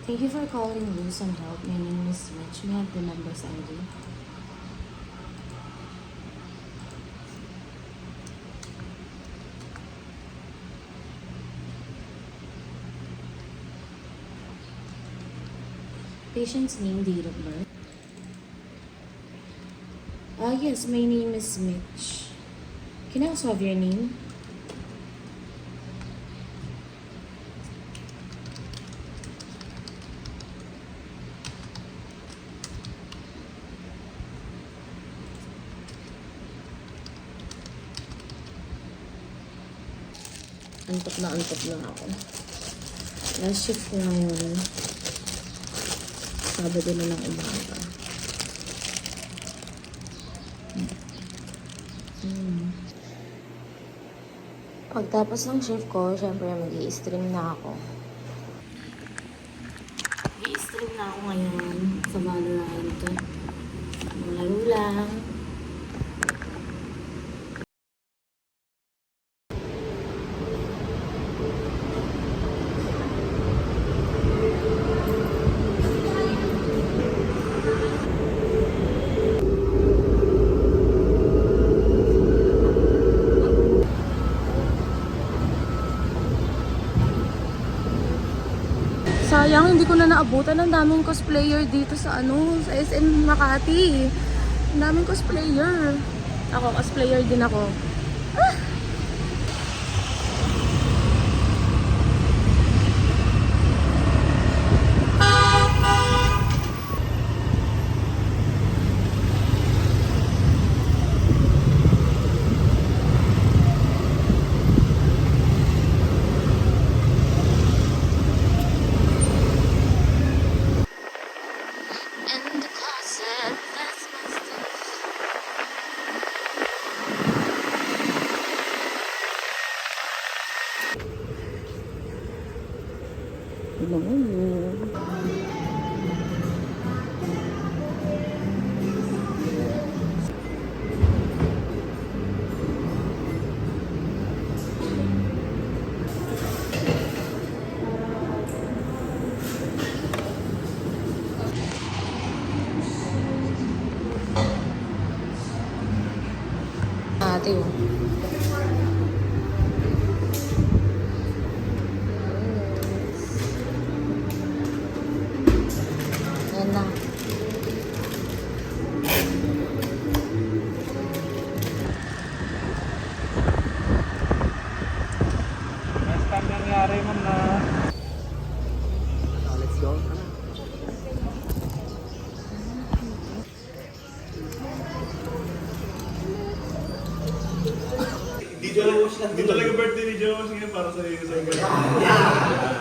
Thank you for calling Wilson Help. My name is Mitch. May I have the numbers ID? Patient's name, date of birth. Yes, my name is Mitch. Can I also have your name? Antok na ako. Last shift ko ngayon. Sabado na ng umaga. Pagtapos ng shift ko, syempre mag-i-stream na ako. Mag-i-stream na ako ngayon sa Valorant. Malaro lang. Sayang, hindi ko na naabutan. Ang daming cosplayer dito sa sa SM Makati. Ang daming cosplayer. Ako, cosplayer din ako. Ah! Ate, oh. Ayan na. Next time nangyari mo na. Let's go. Di talaga birthday ni Joe ngayon para sa iyo.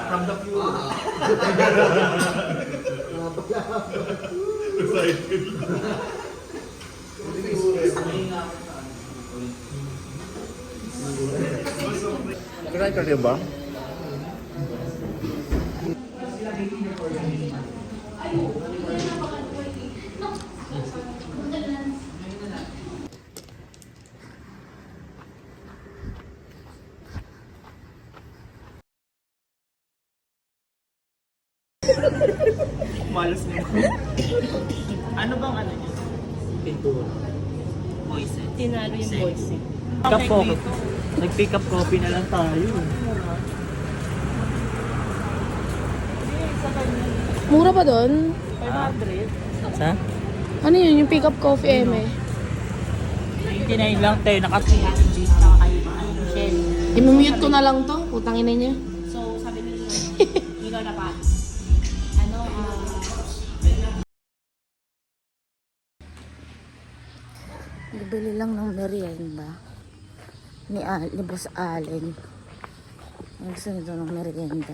From the fuel. Nag-try ka rin ba? Malas na yun. Ano bang ano niya? Pintura. Voice. Tinalo yung voice eh. Nag-pick up coffee na lang tayo. Mura ba doon? 500. Sa? Ano yun? Yung pick up coffee, eme? 99 lang tayo. Naka-300 tsaka kayo Shell. I-mute ko na lang to. Putang ina niya. So, sabi nila, ikaw na pa. Bibili lang ng merienda ni Boss Allen. Gusto nito ng merienda.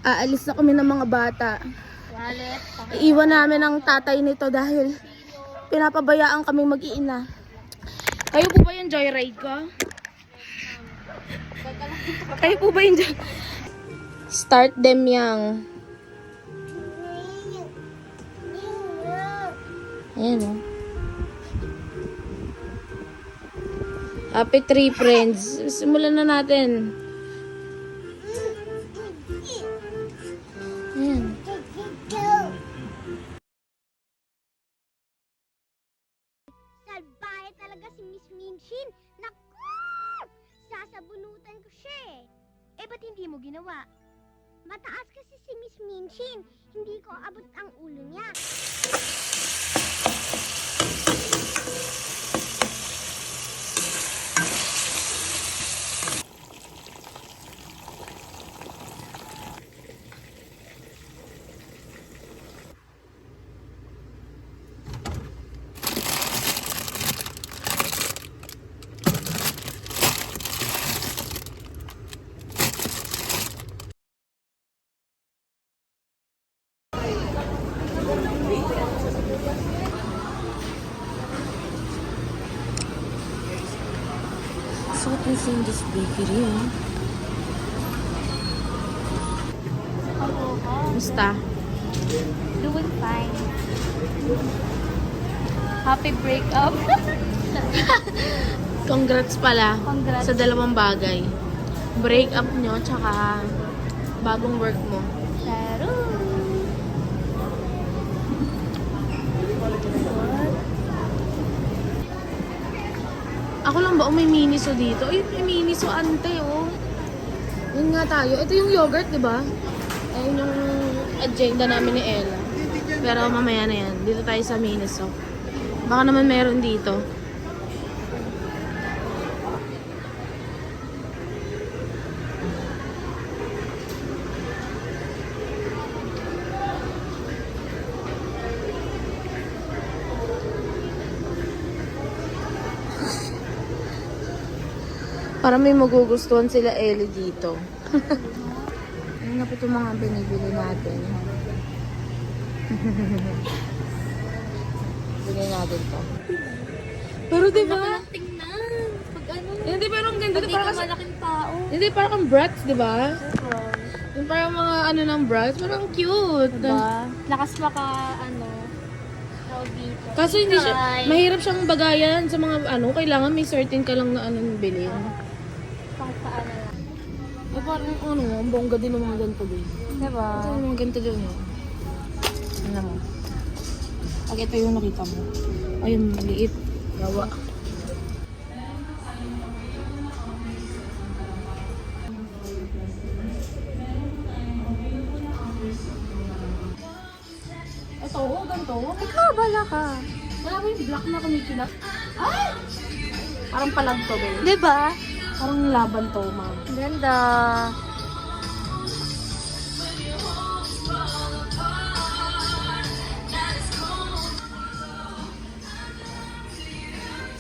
Aalis na kami ng mga bata. Iiwan namin ang tatay nito dahil pinapabayaan kami mag-iina. Kayo po ba yung joyride ko? Kayo po ba yun dyan? Start them yang. Ayan o. Happy Tree Friends. Simulan na natin. Ayan. Salbahe talaga si Miss Minchin. Naku! Sasabunutan ko siya eh. Ba't hindi mo ginawa? Mataas kasi si Miss Minchin. Hindi ko abot ang ulo niya. So what's in this bakery, eh? Musta? Doing fine. Happy breakup. Congrats pala. Congrats. Sa dalawang bagay. Break up nyo, tsaka bagong work mo. Laro. Ako lang ba, may miniso dito? Ay, may miniso ante, oh. Yun nga tayo. Ito yung yogurt, di ba? Ayun yung agenda namin ni Ella. Pero mamaya na yan. Dito tayo sa miniso. Baka naman meron dito. Para may magugustuhan sila Ellie dito. Ano na po itong mga binibili natin? Bili natin to. Pero diba? Tingnan. Pag ano. Hindi, pero ang ganda. Hindi ka malaking tao. Hindi, parang kang brats, diba? Yung parang mga ano ng brats, parang cute. Diba? Lakas maka ano. Tawag dito. Kaso hindi siya, Try. mahirap siyang bagayan sa mga ano, kailangan may certain ka lang na anong bilhin. Pang paano lang. Eh parang ano, ang bongga din ng mga ganito din. Diba? Ito yung mga ganito din yun. Ano mo? Pag ito yung nakita mo. Ayun, maliit. Gawa. Ito, ganito. Ikaw, bala ka. Wala ba yung black na kumikilat? Ay! Parang palag to, babe. Diba? Parang laban to, ma'am. Ganda.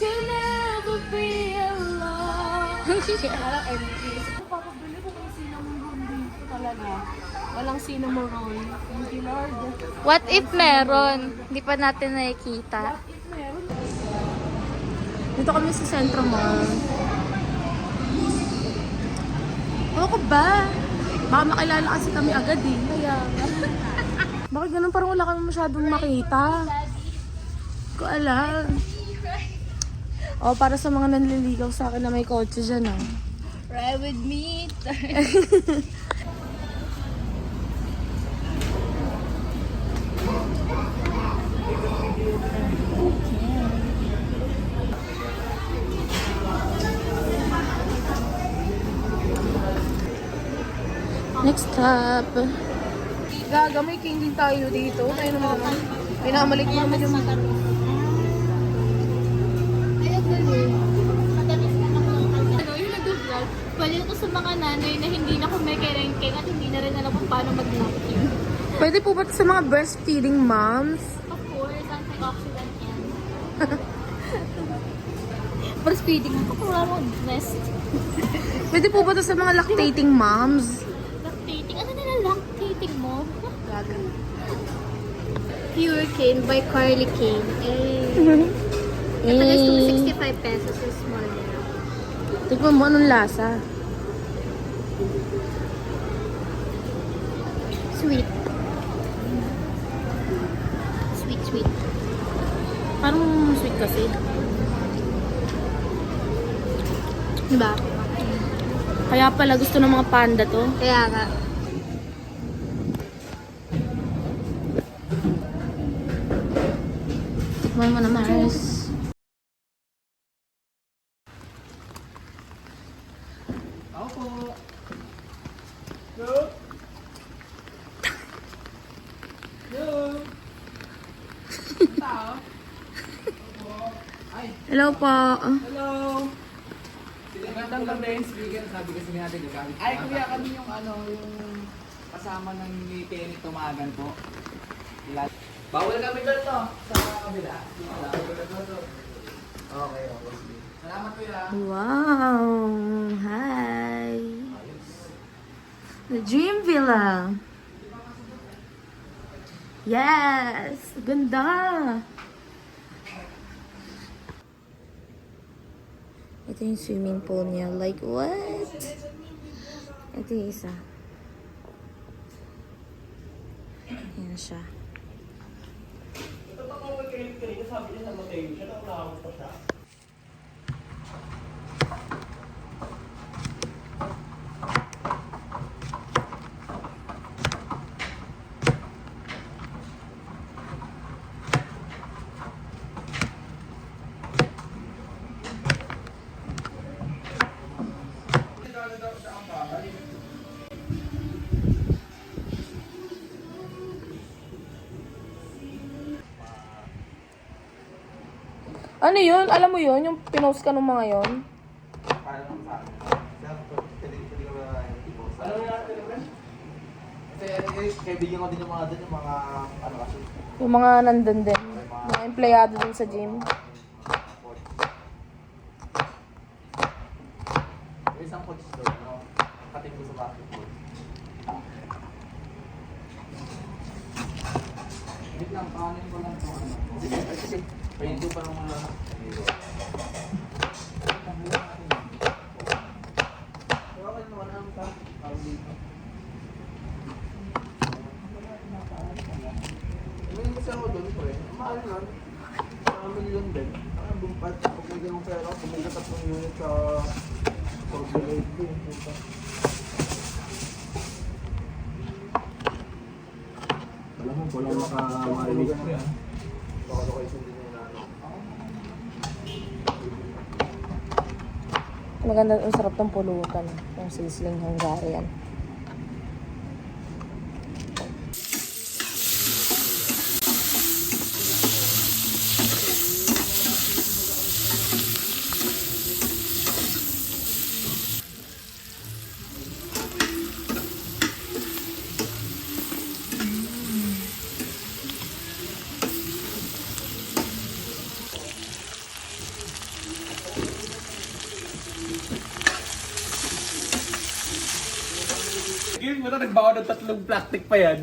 You'll never be alone. Parang empty. Papabili ko kung cinnamon roll dito talaga. Walang cinnamon roll. Thank you, Lord. What if meron? Hindi pa natin nakikita. Dito kami sa Centro Mall. Ano ko ba? Baka makilala kasi kami agad eh. Kaya nga. Bakit ganun? Parang wala kami masyadong makita. Hindi ko alam. O, para sa mga nanliligaw sa akin na may kotse dyan, ah. Ride with me. Next stop. Gaga, may king din tayo dito. Tayo naman. Pinamalik mo naman yung... Ano, yung nag-vlog, pwede ko sa mga nanay na hindi na kumikerengkeng at hindi na rin alam kung paano mag-napkin. Pwede po ba sa mga breastfeeding moms? Of course, antioxidant yan. Breastfeeding ako, wala mo nest. Pwede po ba sa mga lactating moms? Lactating, ano nila lactating mo? Gaga. Pure Cane by Carly Cane. Ito is 65 pesos yung small nila. Tikman mo anong lasa. Sweet. Sweet, sweet. Parang sweet kasi. Diba? Kaya pala gusto ng mga panda to. Kaya nga. Tikman mo na, Mars. Ako po. Hello po. Hello. Magandang gabi. Sabi kasi natin, gagamit. Ay, kuya, kami yung yung kasama ng ni Kenny Tumagan po. Bawal kami doon, no? Sa kabila. Okay, okay. Salamat, kuya. Wow. Hi. The Dream Villa. Yes. Ganda. Ito yung swimming pool niya. Like, what? Ito yung isa. Ayan siya. Ano yun? Alam mo yun? Yung pinost ka ng mga yun? Kasi kaibigan ko din yung mga doon, yung mga ano kasi. Yung mga nandun din. Mga empleyado din sa gym. May isang coach doon, no? Kating ko sa basketball. Wait lang, kanin ko lang ito. Kasi, pahinto pa ng mga Meron kasi ako doon po eh. Mahal lang. Mga milyon din. Ang bumpat. Kung may ganong pera, kung may 3 unit sa Corporate din. Alam mo, walang makamarinig ko yan. Baka kayo sundin yung ano. Maganda, ang sarap ng pulutan. Yung sizzling Hungarian. Game mo na, nagbawa ng 3 plastic pa yan.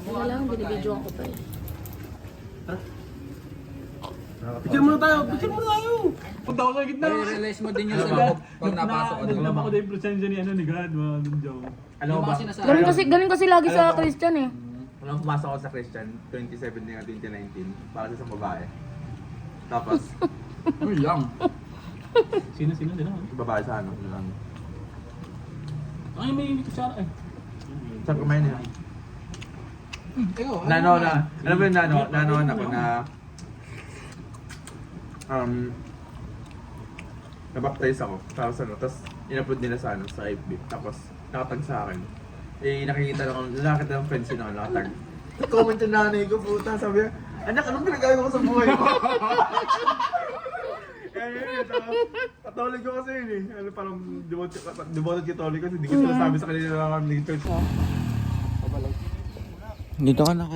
Wala lang, binibidyoan ko pa eh. Picture muna tayo! Picture muna tayo! Punta ako sa gitna! I-realize mo din yung sa loob pag napasok ka doon. Alam ako na yung presensya ni God, mga Joe. Alam mo ba? Ganun kasi lagi sa Christian eh. Nung pumasok ako sa Christian, 2017 at 2019, para sa isang babae. Tapos, Uy lang. Sino din ako? babae sa ano, lang. Ay, may kutsara eh. Saan kumain niya? Ikaw, Nano na, alam mo yung nanoan ako na, nabaptize ako. Tapos in-upload nila sa ano, sa FB. Tapos, nakatag sa akin. Eh, nakikita ng friends yun ako, nakatag. Comment yung nanay ko, puta, sabi niya, anak, anong pinagawin ko sa buhay ko? Katolik ko kasi yun eh. Ano, parang devoted Catholic kasi hindi ko sinasabi sa kanila na kami nag-church. Dito ka na